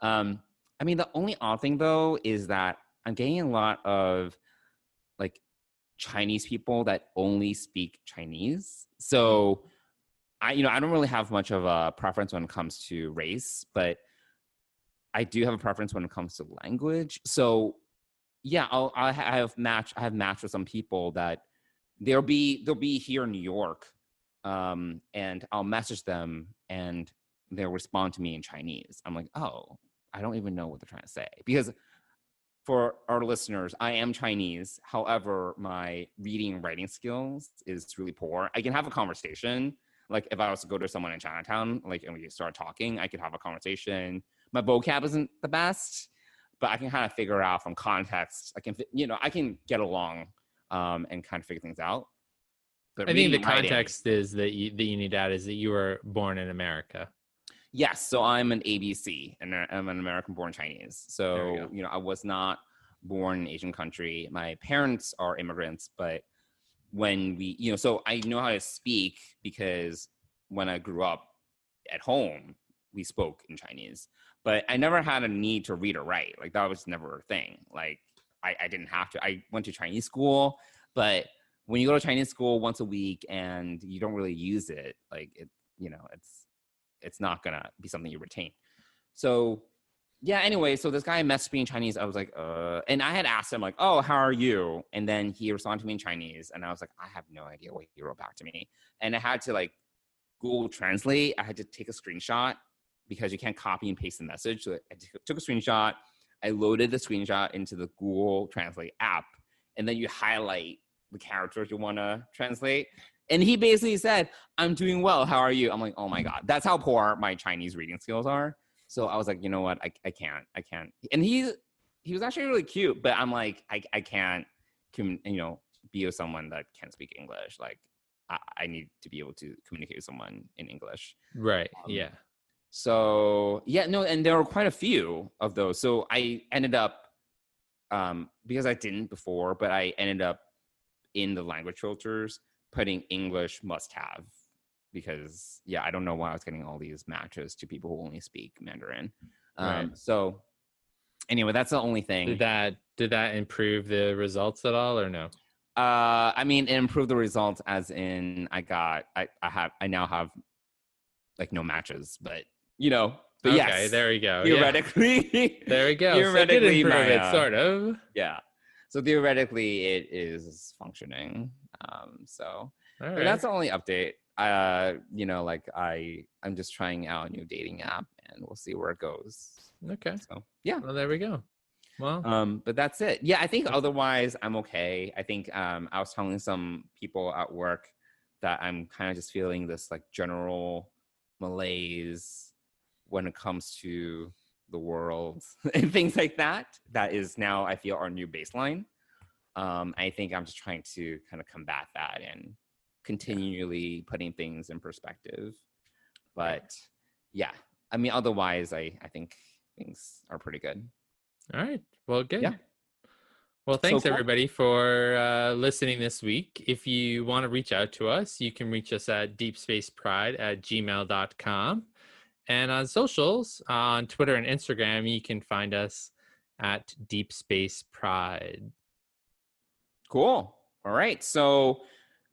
I mean, the only odd thing though is that I'm getting a lot of like Chinese people that only speak Chinese. So I don't really have much of a preference when it comes to race, but I do have a preference when it comes to language. So yeah, I have matched with some people that they'll be here in New York, and I'll message them and they'll respond to me in Chinese. I'm like, oh, I don't even know what they're trying to say because for our listeners, I am Chinese. However, my reading and writing skills is really poor. I can have a conversation. Like if I was to go to someone in Chinatown, like, and we start talking, I could have a conversation. My vocab isn't the best, but I can kind of figure out from context. I can get along and kind of figure things out. But I think the reading and writing- context is that you need to add is that you were born in America. Yes, so I'm an ABC, and I'm an American-born Chinese. There So, you go. I was not born in an Asian country. My parents are immigrants, but when we, so I know how to speak because when I grew up at home, we spoke in Chinese. But I never had a need to read or write. Like, that was never a thing. Like, I didn't have to. I went to Chinese school, but when you go to Chinese school once a week and you don't really use it, like, it's not gonna be something you retain. So yeah, anyway, so this guy messaged me in Chinese. I was like, and I had asked him like, oh, how are you? And then he responded to me in Chinese. And I was like, I have no idea what he wrote back to me. And I had to like Google Translate. I had to take a screenshot because you can't copy and paste the message. So I took a screenshot. I loaded the screenshot into the Google Translate app. And then you highlight the characters you want to translate. And he basically said, I'm doing well. How are you? I'm like, oh my God. That's how poor my Chinese reading skills are. So I was like, you know what? I can't. And he was actually really cute, but I'm like, I can't, be with someone that can't speak English. Like I need to be able to communicate with someone in English. Right. Yeah. So yeah, no, and there were quite a few of those. So I ended up, because I didn't before, but I ended up in the language filters putting English must have, because yeah, I don't know why I was getting all these matches to people who only speak Mandarin. Right. So anyway, that's the only thing. Did that improve the results at all or no? I mean, it improved the results as in I now have like no matches, but but Okay, yes, there we go. theoretically, Yeah. There we go. So it did theoretically, improve it, sort of. yeah. So theoretically, it is functioning. So All but right. that's the only update. Like I'm just trying out a new dating app, and we'll see where it goes. Okay. So yeah. Well, there we go. Well, But that's it. Yeah, I think otherwise I'm okay. I think I was telling some people at work that I'm kind of just feeling this like general malaise when it comes to the world and things like that. That is now, I feel, our new baseline. I think I'm just trying to kind of combat that and continually putting things in perspective. But yeah, I mean, otherwise, I think things are pretty good. All right. Well, good. Yeah. Well, thanks cool. everybody for listening this week. If you want to reach out to us, you can reach us at deepspacepride@gmail.com. And on socials, on Twitter and Instagram, you can find us at Deep Space Pride. Cool. All right. So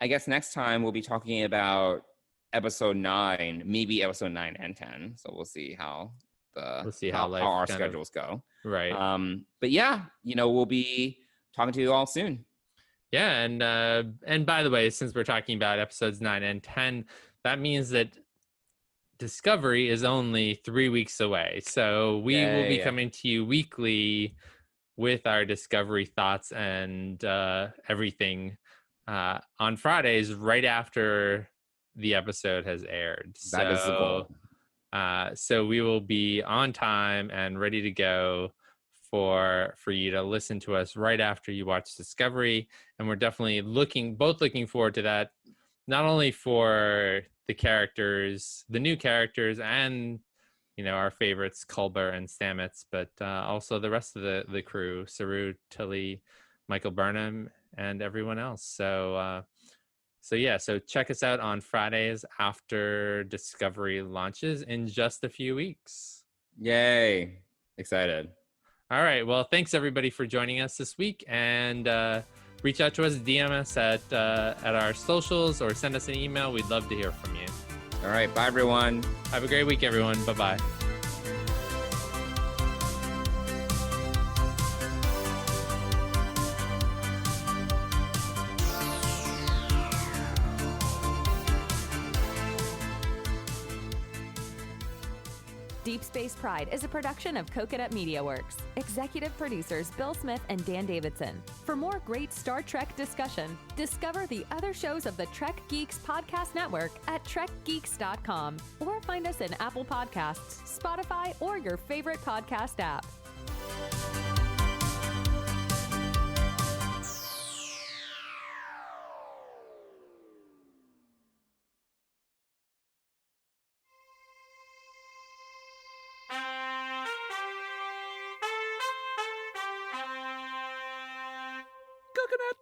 I guess next time we'll be talking about episode 9, maybe episode 9 and 10. So we'll see how how life our kind of- schedules go. Right. But yeah, we'll be talking to you all soon. Yeah, and by the way, since we're talking about episodes 9 and 10, that means that Discovery is only 3 weeks away. So we will be coming to you weekly with our Discovery thoughts and everything on Fridays right after the episode has aired. That is the goal. So we will be on time and ready to go for you to listen to us right after you watch Discovery. And we're definitely looking forward to that, not only for the new characters and our favorites Culber and Stamets, but also the rest of the crew, Saru, Tilly, Michael Burnham, and everyone else. So check us out on Fridays after Discovery launches in just a few weeks. Yay. Excited. All right. Well, thanks everybody for joining us this week, and reach out to us, DM us at our socials, or send us an email. We'd love to hear from you. All right. Bye, everyone. Have a great week, everyone. Bye-bye. Deep Space Pride is a production of Coconut Media Works. Executive producers Bill Smith and Dan Davidson. For more great Star Trek discussion, discover the other shows of the Trek Geeks Podcast Network at trekgeeks.com, or find us in Apple Podcasts, Spotify, or your favorite podcast app. Coconut.